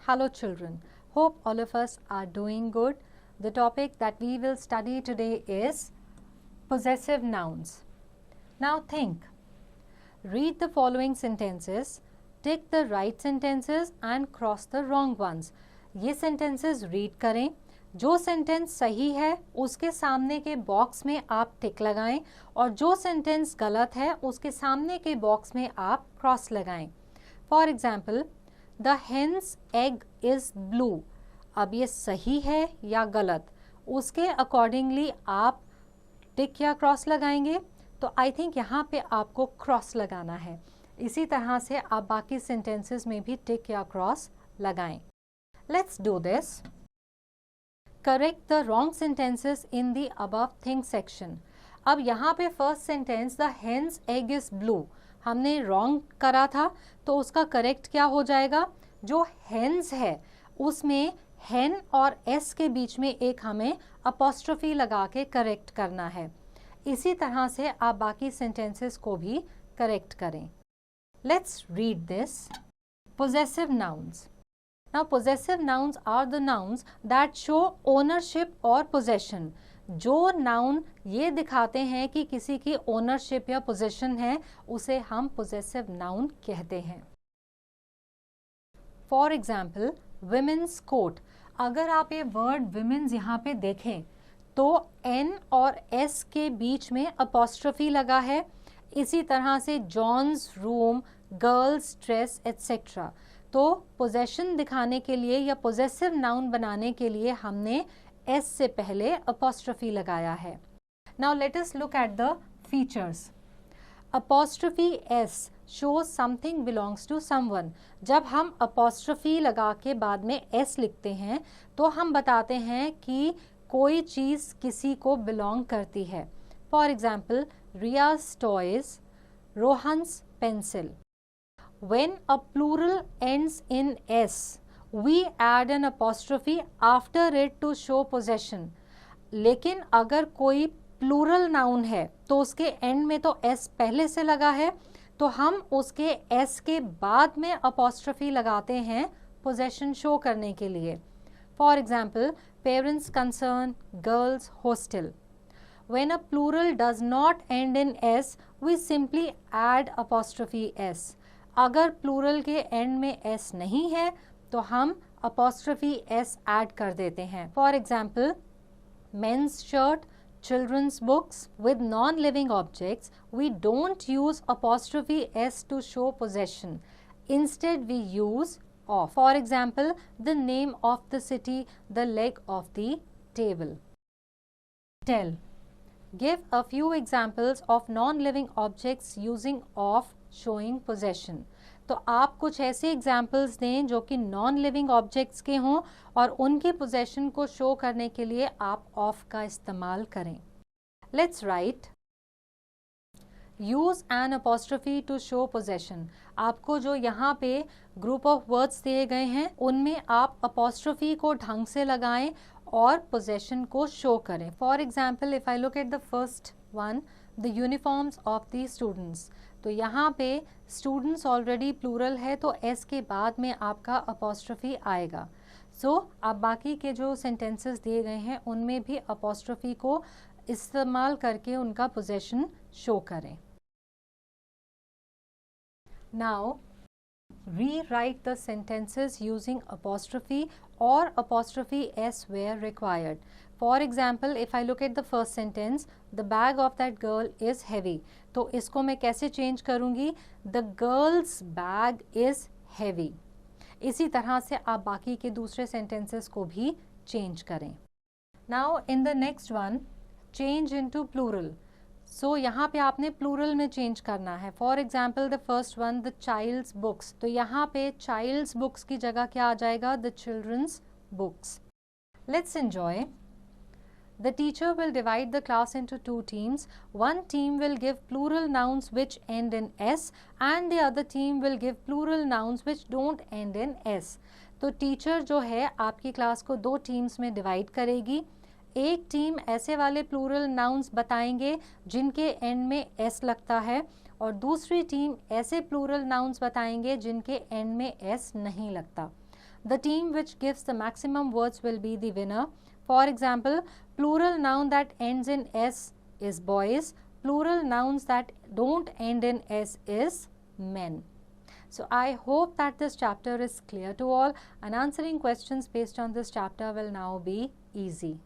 Hello children, hope all of us are doing good. The topic that we will study today is possessive nouns. Now think, read the following sentences, tick the right sentences and cross the wrong ones. ये sentences read करें, जो sentence सही है उसके सामने के box में आप टिक लगाएं और जो sentence गलत है उसके सामने के बॉक्स में आप क्रॉस लगाएं. For example, the hen's egg is blue. अब ये सही है या गलत, उसके अकॉर्डिंगली आप टिक या क्रॉस लगाएंगे. तो आई थिंक यहाँ पे आपको क्रॉस लगाना है. इसी तरह से आप बाकी सेंटेंसेस में भी टिक या क्रॉस लगाएं. Let's do this. Correct the wrong sentences in the above thing section. अब यहाँ पे first sentence the hen's egg is blue हमने रॉन्ग करा था, तो उसका करेक्ट क्या हो जाएगा? जो हेन्स है उसमें हेन और एस के बीच में एक हमें अपॉस्ट्रोफी लगा के करेक्ट करना है. इसी तरह से आप बाकी सेंटेंसेस को भी करेक्ट करें. Let's read this. Possessive nouns. Now possessive nouns are the nouns that show ownership or possession. जो नाउन ये दिखाते हैं कि किसी की ओनरशिप या पोजेशन है उसे हम पोजेसिव नाउन कहते हैं. For example, women's coat. अगर आप ये वर्ड विमेन्स यहाँ पे देखें तो एन और एस के बीच में अपॉस्ट्रोफी लगा है. इसी तरह से John's room, girl's dress etcetera. तो पोजेशन दिखाने के लिए या पोजेसिव नाउन बनाने के लिए हमने एस से पहले अपॉस्ट्रोफी लगाया है. Now let us look at the features. Apostrophe S shows something belongs to someone. जब हम अपॉस्ट्रोफी लगा के बाद में एस लिखते हैं तो हम बताते हैं कि कोई चीज़ किसी को बिलोंग करती है. For example, Riyaz toys, Rohan's pencil. When a plural ends in s, we add an apostrophe after it to show possession. लेकिन अगर कोई प्लूरल नाउन है तो उसके एंड में तो s पहले से लगा है, तो हम उसके s के बाद में अपॉस्ट्रोफी लगाते हैं पोजेशन शो करने के लिए. For example, parents concern, girls hostel. When a plural does not end in s, we simply add apostrophe s. अगर प्लूरल के एंड में एस नहीं है तो हम अपॉस्ट्रोफी एस ऐड कर देते हैं. For example, men's shirt, children's books. With non living objects we don't use apostrophe s to show possession. Instead we use of. For example, the name of the city, the leg of the table. Tell. Give a few examples of non-living objects using of showing possession. तो आप कुछ ऐसे examples दें जो कि non living objects के हों और उनकी पोजेशन को शो करने के लिए आप ऑफ का इस्तेमाल करें. Let's write. Use an apostrophe to show possession. आपको जो यहाँ पे ग्रुप ऑफ वर्ड्स दिए गए हैं उनमें आप अपॉस्ट्रोफी को ढंग से लगाएं और पोजेशन को शो करें. For example, if I look at the first one, the uniforms of the students. तो यहाँ पे स्टूडेंट्स ऑलरेडी प्लूरल है तो एस के बाद में आपका अपॉस्ट्रोफी आएगा. सो आप बाकी के जो सेंटेंसेस दिए गए हैं उनमें भी अपॉस्ट्रोफी को इस्तेमाल करके उनका पोजेशन शो करें. Now rewrite the sentences using apostrophe or apostrophe s where required. For example, if I look at the first sentence, the bag of that girl is heavy. तो इसको मैं कैसे change करूँगी? The girl's bag is heavy. इसी तरह से आप बाकी के दूसरे sentences को भी change करें. Now in the next one, change into plural. सो यहाँ पे आपने प्लूरल में चेंज करना है. For example, the first one, the child's books. तो यहाँ पे चाइल्ड्स बुक्स की जगह क्या आ जाएगा? The children's books. Let's enjoy. The teacher will divide the class into two teams. One team will give plural nouns which end in s and the other team will give plural nouns which don't end in s. तो teacher जो है आपकी class को दो teams में divide करेगी. एक team ऐसे वाले प्लूरल नाउन्स बताएंगे जिनके एंड में एस लगता है और दूसरी टीम ऐसे प्लूरल नाउन्स बताएंगे जिनके एंड में एस नहीं लगता. The team which gives the maximum words will be the winner. For example, plural noun that ends in S is boys. Plural nouns that don't end in S is men. So I hope that this chapter is clear to all, and answering questions based on this chapter will now be easy.